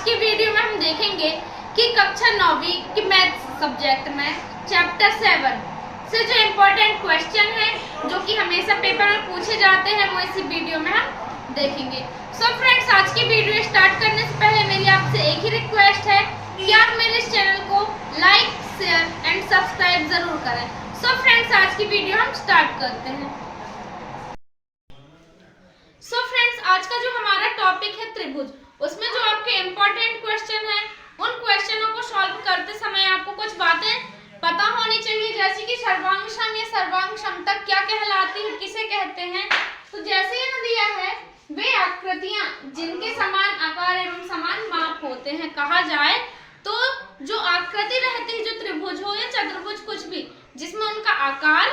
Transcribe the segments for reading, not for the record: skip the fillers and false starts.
की वीडियो में हम देखेंगे कि कक्षा 9वीं की मैथ सब्जेक्ट में चैप्टर 7 से जो इम्पोर्टेंट क्वेश्चन है जो कि हमेशा पेपर में पूछे जाते हैं वो इसी वीडियो में हम देखेंगे। सो फ्रेंड्स, आज की वीडियो स्टार्ट करने से पहले मेरी आपसे एक ही रिक्वेस्ट है कि आप मेरे इस चैनल को लाइक, शेयर एंड सब्सक्राइब जरूर करें। सो फ्रेंड्स, आज की वीडियो हम स्टार्ट करते हैं। सो फ्रेंड्स, आज का जो हमारा टॉपिक है त्रिभुज, उसमें जो आपके इम्पोर्टेंट क्वेश्चन है उन क्वेश्चनों को सॉल्व करते समय आपको कुछ बातें पता होनी चाहिए, जैसे कि सर्वांग सम या सर्वांग समता क्या कहलाती है, किसे कहते हैं। तो जैसे यहाँ दिया है, वे आकृतियां जिनके समान आकार एवं समान माप होते हैं कहा जाए तो जो आकृति रहती है, जो त्रिभुज हो या चतुर्भुज कुछ भी, जिसमें उनका आकार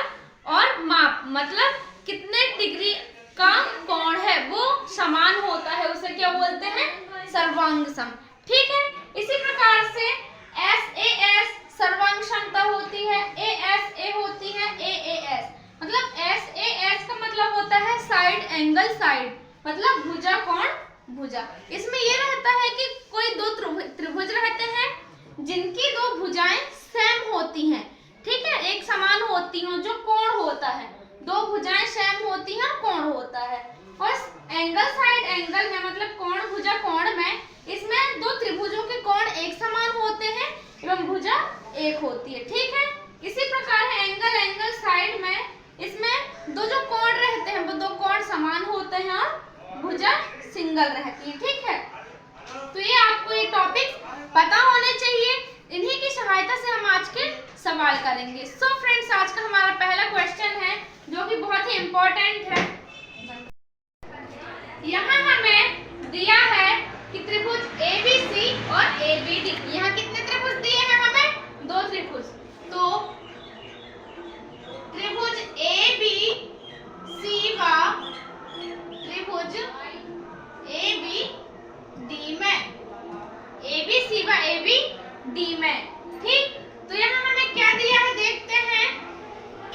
और माप मतलब कितने डिग्री का कोण है वो समान होता है, उसे क्या बोलते हैं, सर्वांग सम। ठीक है, इसी प्रकार से SAS सर्वांग समता होती है, ASA होती है, AAS मतलब SAS का मतलब होता है साइड एंगल साइड, मतलब भुजा कोण भुजा। इसमें ये रहता है कि कोई दो त्रिभुज रहते हैं जिनकी दो भुजाएं सेम होती हैं, ठीक है, एक समान होती हो, जो कोण होता है, दो भुजाएं सेम होती हैं, कोण होता है। और एंगल साइड एंगल में मतलब कोण भुजा कोण में, इसमें दो त्रिभुजों के कोण एक समान होते हैं एवं भुजा एक होती है। ठीक है, इसी प्रकार है एंगल एंगल साइड में, इसमें दो जो कोण रहते हैं वो दो कोण समान होते हैं और भुजा सिंगल रहती है। ठीक है, तो ये आपको ये टॉपिक पता होने चाहिए, इन्हीं की सहायता से हम आज के सवाल करेंगे। सो फ्रेंड्स, आज का हमारा पहला क्वेश्चन है जो कि बहुत ही इम्पोर्टेंट है। यहाँ हमें दिया है कि त्रिभुज ABC और ABD, यहाँ कितने त्रिभुज दिए हैं हमें, दो त्रिभुज। तो त्रिभुज ABC व त्रिभुज ABD में, ABC व ABD में, ठीक। तो यहाँ हमें क्या दिया है देखते हैं,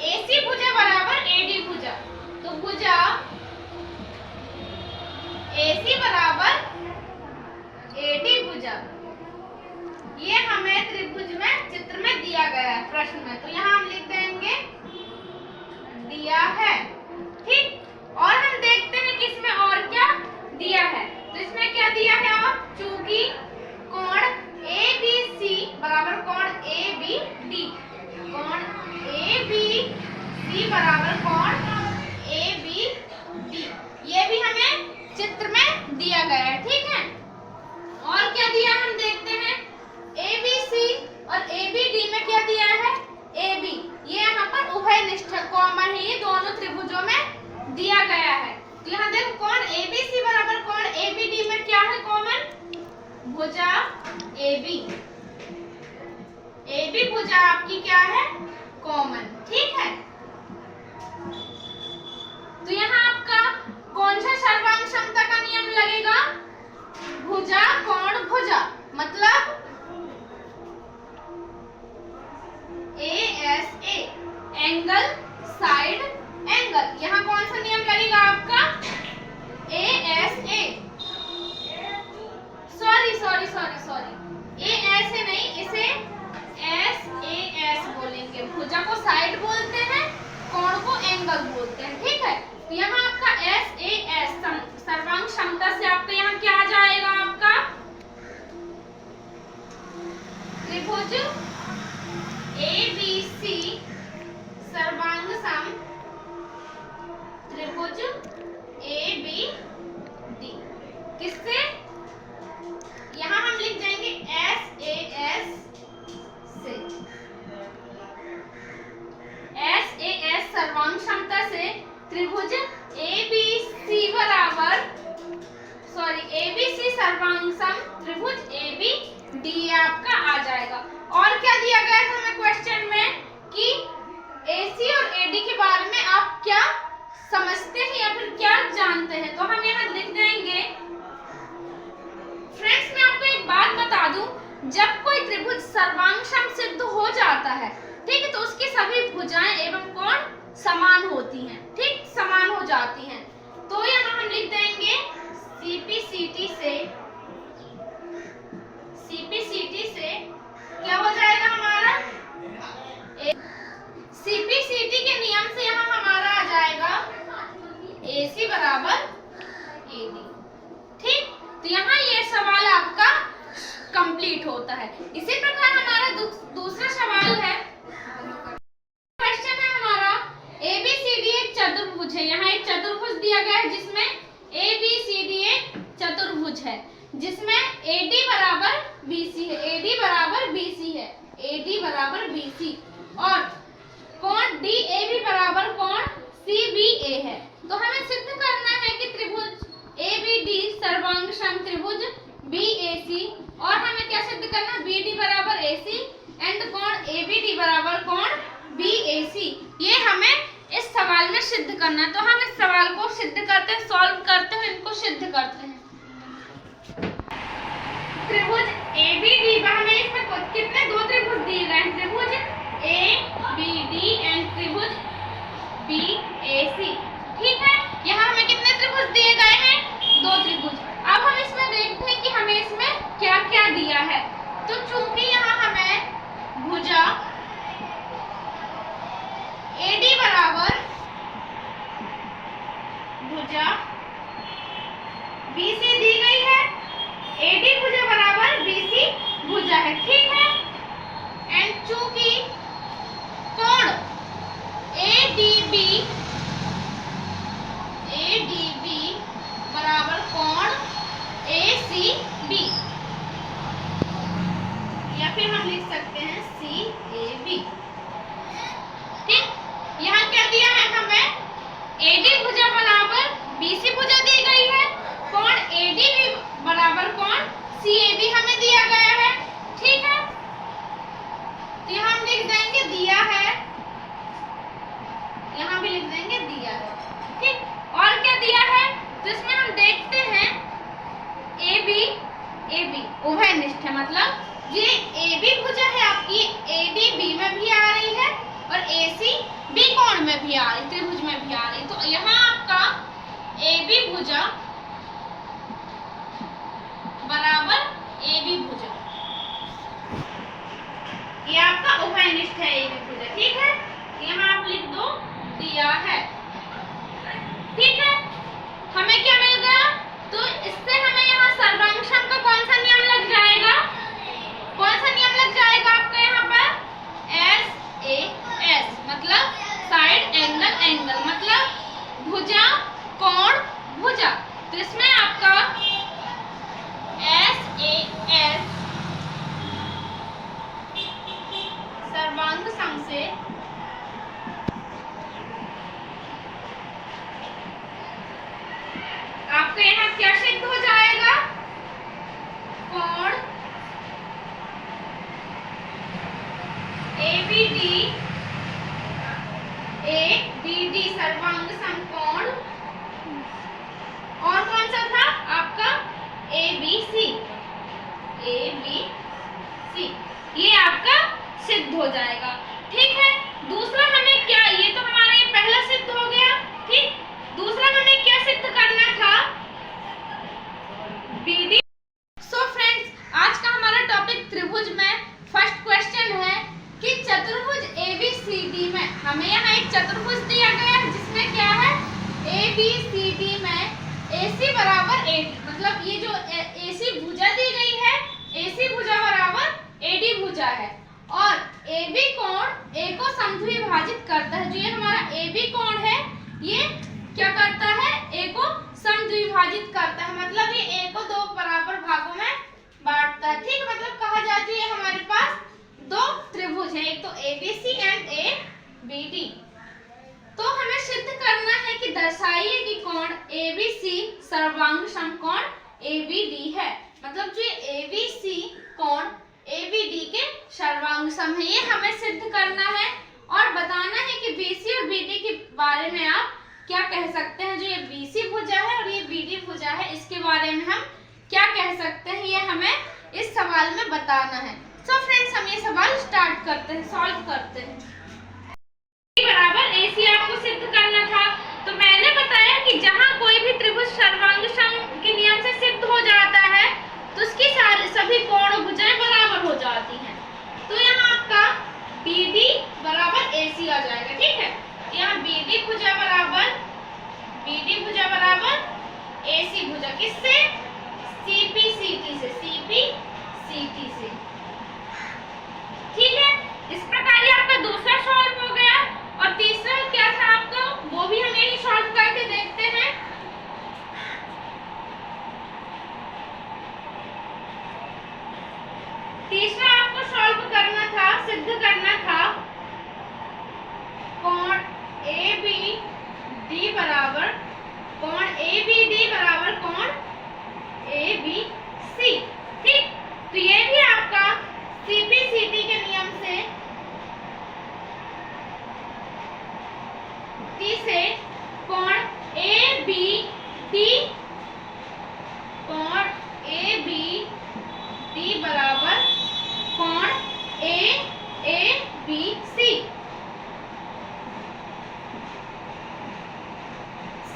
AC भुजा बराबर AD भुजा, तो भुजा AC बराबर AD भुजा, ये हमें त्रिभुज में चित्र में दिया गया है प्रश्न में, तो यहाँ हम लिख देंगे दिया है, ठीक। और हम देखते हैं कि इसमें और क्या दिया है, तो इसमें क्या दिया है, और चूंकि कोण ABC बराबर कोण ABD, कोण ABC बराबर कोण ABD, ये भी हमें चित्र में दिया गया है। ठीक है, और क्या दिया हम देखते हैं, ABC और ABD में क्या दिया है, AB, ये यहाँ पर उभयनिष्ठ कॉमन है, ये दोनों त्रिभुजों में दिया गया है। तो यहाँ देखो कोण ABC बराबर कोण ABD में क्या है कॉमन, भुजा AB, AB भुजा आपकी क्या है, कॉमन। ठीक है, तो यहाँ आपका कौन सा सर्वांग समता का नियम लगेगा, भुजा कोण भुजा, मतलब ASA एंगल साइड एंगल, यहाँ कौन सा नियम लगेगा आपका, ASA, सॉरी ASA नहीं, इसे SAS बोलेंगे, भुजा को साइड बोलते हैं, कोण को एंगल बोलते हैं। ठीक है, तो यहाँ आपका SAS सर्वांग समता से आपका यहाँ क्या आ जाएगा, आपका त्रिभुज ABC सर्वांग सम त्रिभुज ABD, किससे, यहाँ हम लिख देंगे SAS से, SAS सर्वांग समता से त्रिभुज ABC सर्वांग सम त्रिभुज ABD आपका आ जाएगा। और क्या दिया गया था हमें क्वेश्चन में कि AC और AD के बारे में आप क्या समझते हैं या फिर क्या जानते हैं, तो हम यहाँ लिख देंगे। फ्रेंड्स, मैं आपको एक बात बता दूं, जब कोई त्रिभुज सर्वांग सम सिद्ध हो जाता है, ठीक है, तो उसकी सभी भुजाएं एवं कोण समान होती हैं, ठीक, समान हो जाती हैं। तो यहाँ हम लिख देंगे CPCT से कंप्लीट होता है। इसी प्रकार हमारा दूसरा सवाल है, क्वेश्चन है हमारा ABCD एक चतुर्भुज है। यहाँ एक चतुर्भुज दिया गया है जिसमें ABCD एक चतुर्भुज है जिसमें AD बराबर BC है, AD बराबर BC है, AD बराबर BC और कोण DAB बराबर कोण CBA है। तो हमें सिद्ध करना है कि त्रिभुज ABD सर्वांग सम त्रिभुज BAC और हमें क्या सिद्ध करना, BD बराबर AC एंड कोण ABD बराबर कोण BAC। ये हमें इस सवाल में सिद्ध करना है। तो हम इस सवाल को सिद्ध करते हैं, सॉल्व करते हैं, इनको सिद्ध करते हैं। त्रिभुज ABD हमें इसमें कितने दो त्रिभुज दिए गए हैं, त्रिभुज ABD एंड त्रिभुज BAC। ठीक है, यहाँ हमें कितने त्रिभुज दिए गए हैं, दो त्रिभुज। अब हम इसमें देखते हैं कि हमें इसमें क्या क्या दिया है। तो चूंकि यहाँ हमें भुजा AD बराबर भुजा BC दी गई है, AD भुजा बराबर BC भुजा है। ठीक है, एंड चूंकि कोण ADB बराबर कोण ACB या फिर हम लिख सकते हैं CAB। ठीक, यहाँ क्या दिया है हमें, AD भुजा बराबर BC भुजा दी गई है, कोण ADB बराबर कोण CAB हमें दिया गया है। ठीक है, तो यहाँ हम लिख देंगे दिया है, यहाँ भी लिख देंगे दिया है। ठीक, और क्या दिया है, तो इसमें हम देखते हैं AB उभयनिष्ठ है, मतलब ये AB भुजा है आपकी, AD B में भी आ रही है और AC B कोण में भी आ रही, त्रिभुज में भी आ रही। तो यहाँ आपका AB भुजा बराबर AB भुजा, ये आपका उभयनिष्ठ है AB भुजा। ठीक है, यहाँ आप लिख दो दिया है। ठीक है, हमें क्या मिल गया, तो इससे हमें यहाँ सर्वांग सम का कौन सा नियम लग जाएगा, कौन सा नियम लग जाएगा आपका यहाँ पर, SAS मतलब साइड एंगल, मतलब भुजा कोण भुजा। तो इसमें आपका SAS सर्वांग सम से आपका यहाँ क्या सिद्ध हो जाएगा, कोण ABD सर्वांग सम कोण, और कौन सा था आपका ABC, ये आपका सिद्ध हो जाएगा। ठीक है, दूसरा हमें क्या, ये तो हमारा ये पहला सिद्ध हो गया। ठीक, दूसरा हमें क्या सिद्ध करना था, BD। सो फ्रेंड्स, आज का हमारा टॉपिक त्रिभुज में फर्स्ट क्वेश्चन है कि चतुर्भुज ABCD में हमें यहाँ एक चतुर्भुज दिया गया है जिसमें क्या है, ABCD में AC बराबर AD, मतलब ये जो AC भुजा दी गई है, AC भुजा बराबर AD भुजा है और AB कोण A को समद्विभाजित करता है। जो ये हमारा AB कोण है, ये क्या करता है, A को समद्विभाजित करता है, मतलब ये A को दो बराबर भागों में बांटता है। ठीक, मतलब कहा जाता है हमारे पास दो त्रिभुज है, एक तो ABC एंड ABD। तो हमें सिद्ध करना है कि दर्शाइए कि कोण ABC सर्वांग सम कोण ABD है, मतलब जो ABC कोण ABD के सर्वांग सम है, ये हमें सिद्ध करना है और बताना है कि BC और BD के बारे में आप क्या कह सकते हैं। जो ये BC भुजा है और ये BD भुजा है, इसके बारे में हम क्या कह सकते हैं, ये हमें इस सवाल में बताना है। सो फ्रेंड्स, हम ये सवाल स्टार्ट करते हैं, सॉल्व करते हैं। बराबर AC आपको सिद्ध करना था, तो मैंने बताया कि जहां कोई भी त्रिभुज सर्वांग सम के नियम से सिद्ध हो जाता है तो उसकी सभी कोण और भुजाएं बराबर हो जाती हैं। तो यहाँ आपका BD बराबर AC आ जाएगा। ठीक है, यहाँ BD भुजा बराबर AC भुजा किससे, CP CT से, CP CT से। तीसरा आपको सॉल्व करना था, सिद्ध करना था कोण ABD बराबर कोण ABC। ठीक, तो ये भी आपका CPCT के नियम से कोण ABD बराबर कोण AABC।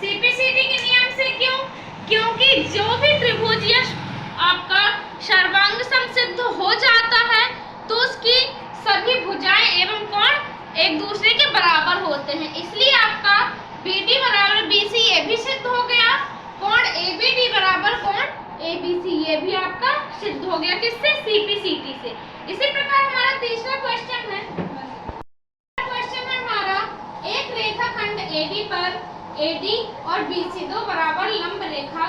CPCT के नियम से क्यों? क्योंकि जो भी त्रिभुज या आपका सर्वांग समसिद्ध हो जाता है तो उसकी सभी भुजाएं एवं कोण एक दूसरे के बराबर होते हैं, इसलिए आपका BD बराबर BC ये भी सिद्ध हो गया, कोण ABD बराबर कोण ABC ये भी आपका सिद्ध हो गया। किससे? CPCT से। इसी प्रकार हमारा तीसरा क्वेश्चन है हमारा, एक रेखाखंड AD पर AD और BC दो बराबर लंब रेखा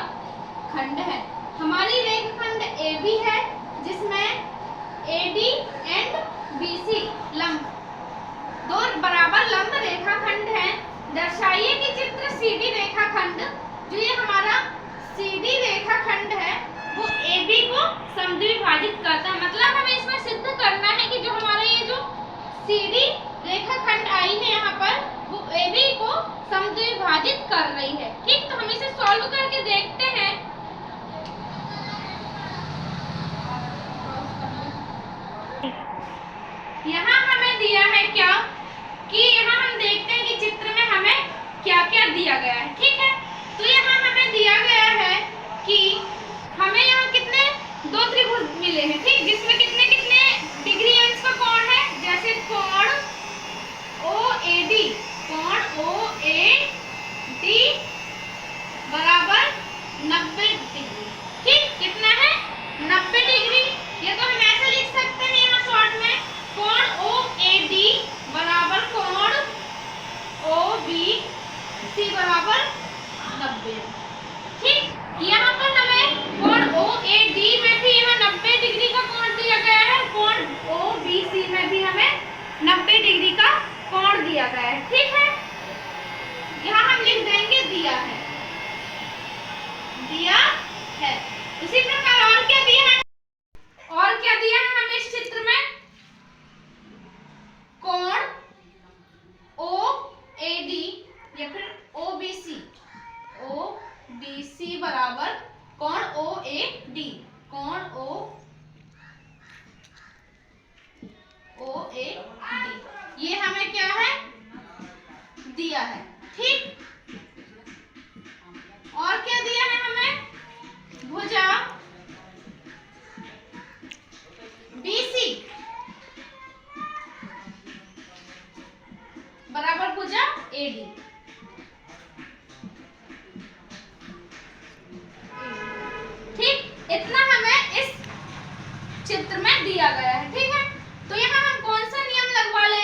खंड है। हमारी रेखाखंड AB है जिसमें AD एंड BC लंब दो बराबर लंब रेखाखंड है। दर्शाइए कि चित्र CD रेखाखंड, जो ये हमारा CD रेखाखंड है वो AB को समद्विभाजित करता है। मतलब हमें इसमें सिद्ध करना है कि जो हमारा ये जो CD रेखाखंड आई है यहाँ पर वो AB को समद्विभाजित कर रही है। ठीक, तो हम इसे सॉल्व करके देखते हैं। यहाँ हमें दिया है क्या कि यहाँ हम देखते हैं कि चित्र में हमें क्या क्या दिया गया है। ठीक है, तो यहाँ हमें दिया गया है कि हमें यहाँ कितने दो त्रिभुज मिले हैं। ठीक, जिसमें कितने कितने डिग्री अंश का कोण है, जैसे कोण OAD बराबर 90 डिग्री। ठीक, कितना है? 90 डिग्री। ये तो हम ऐसे लिख सकते हैं यहाँ शॉर्ट में, कोण OAD बराबर कोण OBC बराबर 90। ठीक, यहाँ पर हमें कोण OAD में भी यहाँ 90 डिग्री का कोण दिया गया है, कोण OBC में भी हमें 90 डिग्री का कोण दिया गया है। ठीक है, यहाँ हम लिख देंगे दिया है। इसी प्रकार और क्या दिया है? और क्या दिया है हमें इस चित्र में? कोण OAD या फिर OBC बराबर कोण OAD ये हमें क्या है? दिया है। ठीक, और क्या दिया है हमें? भुजा BC बराबर भुजा AD। ठीक, इतना हमें इस चित्र में दिया गया है। ठीक है, तो यहाँ हम कौन सा नियम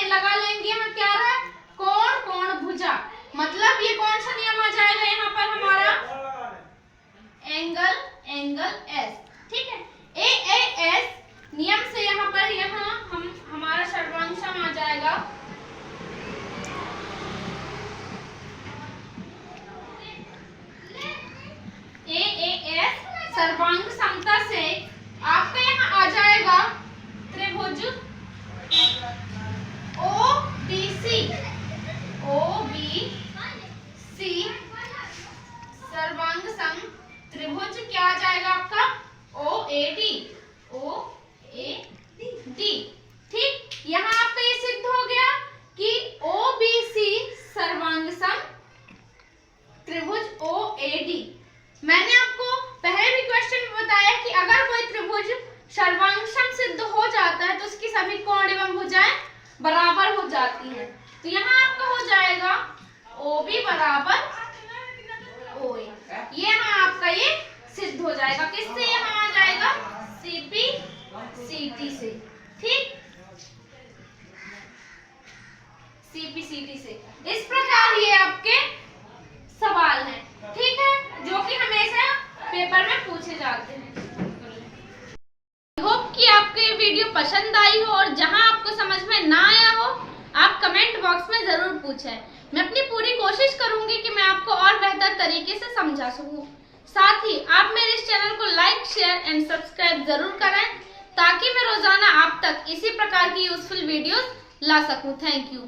लगा लेंगे? यहाँ क्या रहा? कोण भुजा, मतलब ये कौन सा नियम आ जाएगा यहाँ पर हमारा? Angle S। ठीक है, AAS नियम से यहाँ पर हमारा सर्वांग सम आ जाएगा AAS सर्वांग समता से आपका यहाँ आ जाएगा त्रिभुज OBC सर्वांग सम त्रिभुज क्या आ जाएगा आपका? OAD। ठीक, यहाँ आपका ये सिद्ध हो गया कि OBC सर्वांग सम त्रिभुज OAD। मैंने आपको पहले भी क्वेश्चन में बताया कि अगर कोई त्रिभुज सर्वांग सम सिद्ध हो जाता है तो उसकी सभी कोण एवं भुजाएं बराबर हो जाती हैं। तो यहाँ आपका हो जाएगा OB बराबर OA। ये यहाँ आपका ये सिद्ध हो जाएगा। किससे? यहाँ आ जाएगा CPCT से। ठीक, CPCT से। इस प्रकार ये आपके सवाल हैं। ठीक है, जो कि हमेशा पेपर में पूछे जाते हैं। होप कि आपको ये वीडियो पसंद आई हो और जहां आपको समझ में ना आया हो आप कमेंट बॉक्स में जरूर पूछें। मैं अपनी पूरी कोशिश करूंगी कि मैं आपको और बेहतर तरीके से समझा सकूं। साथ ही आप मेरे इस चैनल को लाइक, शेयर एंड सब्सक्राइब जरूर करें ताकि मैं रोजाना आप तक इसी प्रकार की यूजफुल वीडियोस ला सकूं। Thank you.